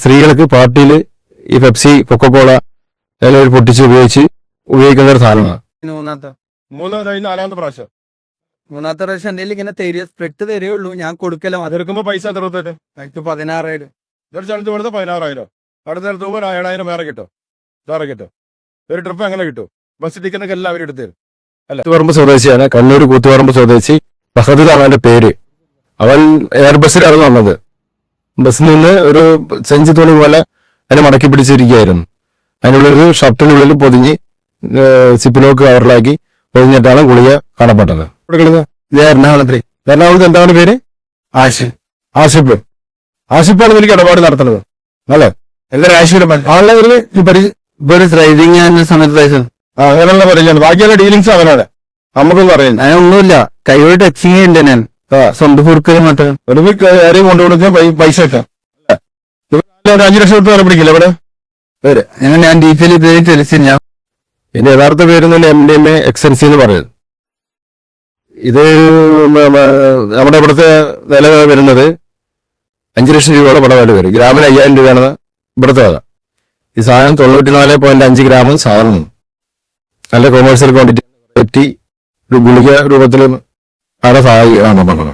സ്ത്രീകൾക്ക് പാർട്ടിയിൽ ഈ പെപ്സി കൊക്കക്കോള എല്ലാം പൊട്ടിച്ച് ഉപയോഗിക്കുന്ന ഒരു സാധനമാണ്. നാലാമത്തെ പ്രാവശ്യം എന്റെ ഇങ്ങനെ തരിക സ്പ്രെഡ് തരുള്ളൂ, ഞാൻ കൊടുക്കല. അതെടുക്കുമ്പോ പൈസ എത്ര കൊടുത്തിട്ട് 16,000. ഇതൊരു സ്ഥലത്ത് കൊടുത്ത് 16,000. അടുത്ത സ്ഥലത്ത് പോകുമ്പോൾ 7,000 വേറെ കിട്ടും. വേറെ കിട്ടും. ഒരു ട്രിപ്പ് എങ്ങനെ കിട്ടും? ബസ് ടിക്കറ്റൊക്കെ എല്ലാവരും എടുത്തു തരും. കൂത്തുപറമ്പ് സ്വദേശിയാണ്, കണ്ണൂർ കൂത്തുപറമ്പ് സ്വദേശി ഫഹദ് അവന്റെ പേര്. അവൻ എയർബസിലാണ് വന്നത്. ബസ്സിൽ നിന്ന് ഒരു സെഞ്ചി തുണി പോലെ അതിനെ മടക്കി പിടിച്ചിരിക്കുകയായിരുന്നു. അതിനുള്ളൊരു ഷർട്ടിനുള്ളിൽ പൊതിഞ്ഞ് സിപ്പിലോക്ക് കവറിലാക്കി പൊതിഞ്ഞിട്ടാണ് ഗുളിക കാണപ്പെട്ടത്. എറണാകുളത്ത് എന്താണ് പേര്? ആഷിഫ്. ആഷിഫാണ് എനിക്ക് ഇടപാട് നടത്തുന്നത്. അല്ലേ? ഡ്രൈവിംഗ് സമയത്ത് അങ്ങനെയുള്ള പറയുന്നത്. ബാക്കിയുള്ള ഡീലിങ്സ് അവനാണ്, നമുക്കൊന്നും അറിയില്ല. ഒന്നുമില്ല, കൈയോട് ടച്ചിങ് ഉണ്ട്. ഞാൻ സ്വന്തം ഫുർക്കലും മാത്രം ഒരു കാര്യം കൊണ്ടുകൊടുക്കാൻ പൈസ കിട്ടാം. 5 ലക്ഷം രൂപ പിടിക്കില്ല ഇവിടെ. ഞാൻ ഡീറ്റെയിൽ തെളിച്ചു. ഞാൻ എന്റെ യഥാർത്ഥ പേര് MDMA എക്സൻസി എന്ന് പറയുന്നത്. ഇത് നമ്മുടെ ഇവിടുത്തെ വില വരുന്നത് 5 ലക്ഷം രൂപയുടെ ഇവിടെ വില വരും. ഗ്രാമിന് 5,000 രൂപയാണ് ഇവിടുത്തെ വില. ഈ സാധനം 94.5 ഗ്രാം സാധനം. നല്ല കൊമേഴ്സ്യൽ ക്വാണ്ടിറ്റി ഒരു ഗുളിക രൂപത്തിൽ ആണ് സഹായിക്കണം.